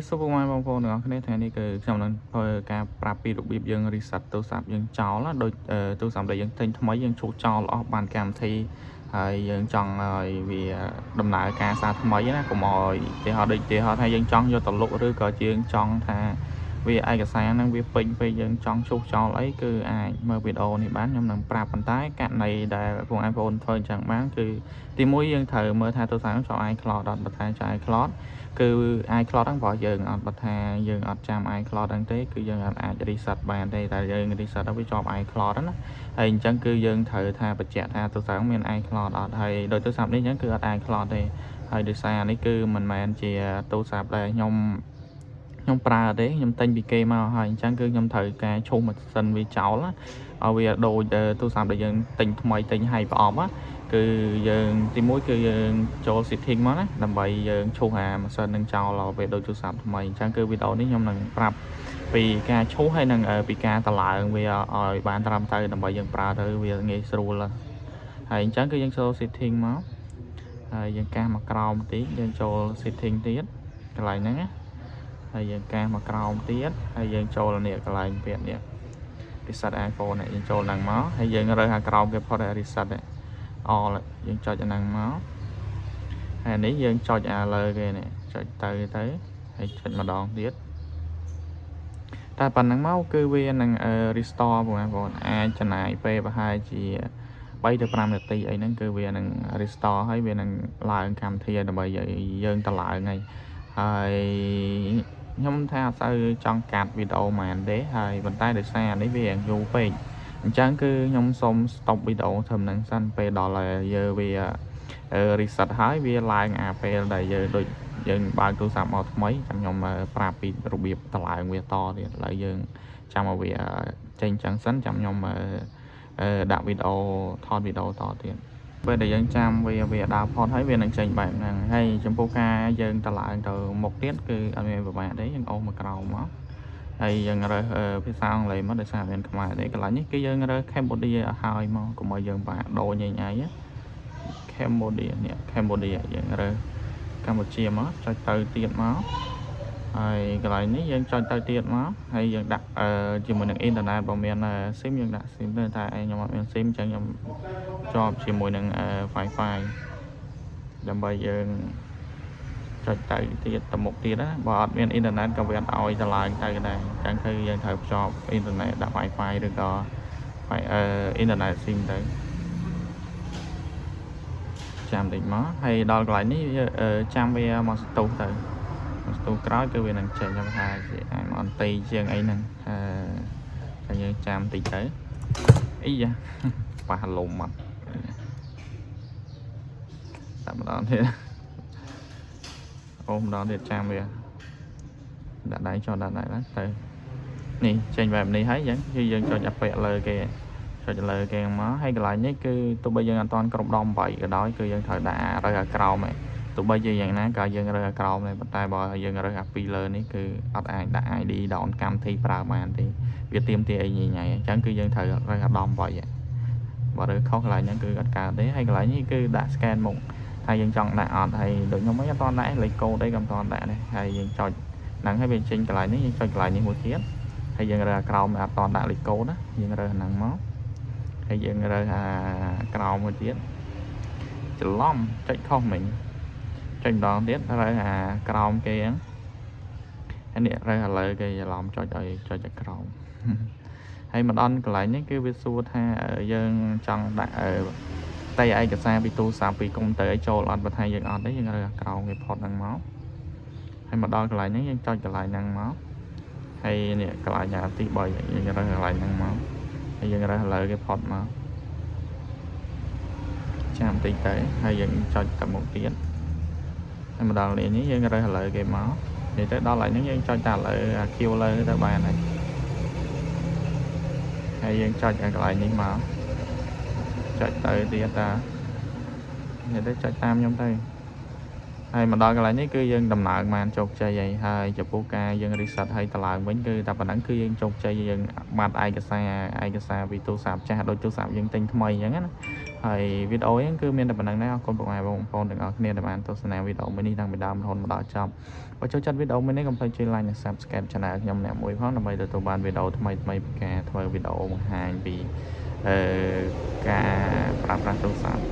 សុខសប្បាយបងប្អូនទាំងអស់គ្នាថ្ងៃនេះគឺខ្ញុំនឹងធ្វើការប្រាប់ពីរបៀបយើង reset ទូរស័ព្ទយើងចោលណាដូចទូរស័ព្ទដែលយើងទិញថ្មីយើងឈប់ចោលអស់បានកម្មវិធីហើយយើងចង់ឲ្យវាដំណើរការសារថ្មីណាកុំឲ្យទីហោដូចទីហោថាយើងចង់យកទៅលុបឬក៏យើងចង់ថាវាឯកសារហ្នឹងវាពេញពេលយើងចង់ឈប់ចោលអីគឺអាចមើលវីដេអូនេះបានខ្ញុំនឹងប្រាប់ប៉ុន្តែករណីដែលបងប្អូនធ្វើអញ្ចឹងបានគឺទីមួយយើងត្រូវមើលថាទូរស័ព្ទចូល iCloud អត់បើថាចូល iCloud គឺ iCloud ហ្នឹងរបស់យើងអត់បើថាយើងអត់ចាំ iCloud ហ្នឹងទេគឺយើងអាច reset បានទេតែយើង reset ទៅវាជាប់ iCloud ណាហើយអញ្ចឹងគឺយើងត្រូវថាបញ្ជាក់ថាទូរស័ព្ទមាន iCloud អត់ហើយដោយទូរស័ព្ទនេះអញ្ចឹងគឺអត់ iCloud ទេហើយដោយសារនេះគឺមិនមែនជាទូរស័ព្ទដែលខ្ញុំប្រើទេខ្ញុំទិញពីគេមកហើយអញ្ចឹងគឺខ្ញុំត្រូវការឈុំម៉ាស៊ីនវាចោលណាឲ្យវាដូចទូរស័ព្ទដែលយើងទិញថ្មីទិញឲ្យប្រអប់ណាគឺយើងទីមួយគឺយើងចូល setting មកណាដើម្បីយើងឈូសអាម៉ាស៊ីននឹងចោលឲ្យវាដូចទូរស័ព្ទថ្មីអញ្ចឹងគឺវីដេអូនេះខ្ញុំនឹងប្រាប់ពីការឈូសហើយនឹងពីការតម្លើងវាឲ្យបានត្រឹមត្រូវដើម្បីយើងប្រើទៅវាងាយស្រួលហើយអញ្ចឹងគឺយើងចូល setting មកហើយយើងកាសមកក្រោមតិចយើងចូល setting ទៀតកន្លែងហ្នឹងណាហើយយើងកាសមកក្រោមទៀតហើយយើងចូលនេះកន្លែងពាក្យនេះ reset iPhone នេះយើងចូលហ្នឹងមកហើយយើងរើសអាក្រោមគេផុត reset នេះall យើងចុចអាហ្នឹងមកហើយនេះយើងចុចអាលើគេនេះចុចទៅហើយចុចម្ដងទៀតតែប៉ុណ្្នឹងមកគឺវានឹង restore បងប្អូនអាចចំណាយពេលប្រហែលជា3ទៅ5នាទីអីហ្នឹងគឺវានឹង restore ហើយវានឹងឡើងកម្មវិធីដើម្បីយើងទៅឡើងហើយខ្ញុំថាអត់សូវចង់កាត់វីដេអូហ្មងទេហើយប៉ុន្តែដោយសារនេះវាយូរពេកអញ្ចឹងគឺខ្ញុំសូម stop វីដេអូធ្វើនឹងសិនពេលដល់យើងវា reset ហើយវាឡើងអាពេលដែលយើងបើកទូរស័ព្ទមកថ្មីចាំខ្ញុំប្រាប់ពីរបៀបតម្លើងវាតទៀតឥឡូវយើងចាំឲ្យវាចេញចឹងសិនចាំខ្ញុំដាក់វីដេអូថតវីដេអូតទៀតពេលដែលយើងចាំវាដើរផុតហើយវានឹងចេញបែបហ្នឹងហើយចំពោះការយើងតម្លើងទៅមុខទៀតគឺអត់មានពិបាកទេយើងអូសមកក្រោមមកហើយយើងរើសភាសាអង់គ្លេសមកដោយសារមានខ្មែរទេកន្លែងនេះគឺយើងរើស Cambodia ឲ្យមកកុំឲ្យយើងបាក់ដូរញ៉ៃញ៉ៃ Cambodia នេះ Cambodia យើងរើសកម្ពុជាមកចុចទៅទៀតមកហើយកន្លែងនេះយើងចុចទៅទៀតមកហើយយើងដាក់ជាមួយនឹងអ៊ីនធឺណិតបើមាន SIM យើងដាក់ SIM ទៅតែខ្ញុំអត់មាន SIM អញ្ចឹងខ្ញុំជាប់ជាមួយនឹង Wi-Fi ដើម្បីយើងចុចទៅទៀតទៅមុខទៀតណាបើអត់មានអ៊ីនធឺណិតក៏វាអត់ឲ្យតម្លើងទៅដែរអញ្ចឹងគឺយើងត្រូវភ្ជាប់អ៊ីនធឺណិតដាក់ Wi-Fi ឬក៏អ៊ីនធឺណិត SIM ទៅចាំតិចមកហើយដល់កន្លែងនេះចាំវាមកស្ទុះទៅមកស្ទុះក្រោយគឺវានឹងចេញខ្ញុំថាជាអាចមកអន្តីជាងអីហ្នឹងតែយើងចាំតិចទៅអីយ៉ាប៉ះលំមកតែម្ដងទៀតអូម្ដងទៀតចាំវាដាក់ដៃចុចដាក់ដៃទៅនេះចេញបែបនេះហើយអញ្ចឹងគឺយើងចុចអាពាក់លើគេចុចលើគេមកហើយកន្លែងនេះគឺទោះបីយើងអត់ទាន់គ្រប់ដង8ក៏ដោយគឺយើងត្រូវដាក់រើសអាក្រោមឯងទោះបីជាយ៉ាងណាក៏យើងរើសអាក្រោមដែរប៉ុន្តែបើយើងរើសអាពីលើនេះគឺអត់អាចដាក់ ID ដោនកម្មវិធីប្រើបានទេវាទាមទារអីញ៉ៃញ៉ៃអញ្ចឹងគឺយើងត្រូវរើសអាដម8ឯងបើរើសខុសកន្លែងហ្នឹងគឺអត់កើតទេហើយកន្លែងនេះគឺដាក់ scan មុខហើយយើងចង់ដាក់អត់ហើយដូចខ្ញុំមិនអត់ទាន់ដាក់លេខកូដអីក៏មិនទាន់ដាក់ដែរហើយយើងចុចហ្នឹងហើយវាចេញកន្លែងនេះយើងចុចកន្លែងនេះមួយទៀតហើយយើងរើសអាក្រោមអត់ទាន់ដាក់លេខកូដណាយើងរើសហ្នឹងមកហើយយើងរើសអាក្រោមមួយទៀតច្រឡំចុចខុសមិញចុចម្ដងទៀតរើសអាក្រោមគេហ្នឹងហើយនេះរើសឥឡូវគេច្រឡំចុចឲ្យចុចអាក្រោមហើយមកដល់កន្លែងនេះគឺវាសួរថាយើងចង់ដាក់តែឯកសារពីទូរស័ព្ទពីកុំព្យូទ័រឲ្យចូលអត់បើថាយើងអត់ទេយើងរើសអាក្រោមគេផុតហ្នឹងមកហើយមកដល់កន្លែងនេះយើងចុចកន្លែងហ្នឹងមកហើយនេះកន្លែងទី3យើងរើសកន្លែងហ្នឹងមកហើយយើងរើសលើគេផុតមកចាំតិចទៅហើយយើងចុចទៅមុខទៀតហើយមកដល់នេះយើងរើសលើគេមកនេះទៅដល់ហើយហ្នឹងយើងចុចតែលើអា Q លើទៅបានហើយយើងចុចកន្លែងនេះមកចុចទៅទៀតតានេះទៅចុចតាមខ្ញុំទៅហើយមកដល់កន្លែងនេះគឺយើងដំណើរបានជោគជ័យហើយចំពោះការយើង reset ហើយតម្លើងវិញគឺតែប៉ុណ្្នឹងគឺយើងជោគជ័យយើងបាត់ឯកសារពីទូរស័ព្ទចាស់ដូចទូរស័ព្ទយើងទិញថ្មីអញ្ចឹងណា ហើយវីដេអូហ្នឹងគឺមានតែប៉ុណ្្នឹងដែរអរគុណបងប្អូនទាំងអស់គ្នាដែលបានទស្សនាវីដេអូមួយនេះតាំងពីដើមរហូតមកដល់ចប់បើចូលចិត្តវីដេអូមួយនេះកុំភ្លេចជួយ like និង subscribe channel ខ្ញុំម្នាក់មួយផងដើម្បីទទួលបានវីដេអូថ្មីៗពីការធ្វើវីដេអូបង្ហាញពីការប្រើប្រាស់ទូរស័ព្ទ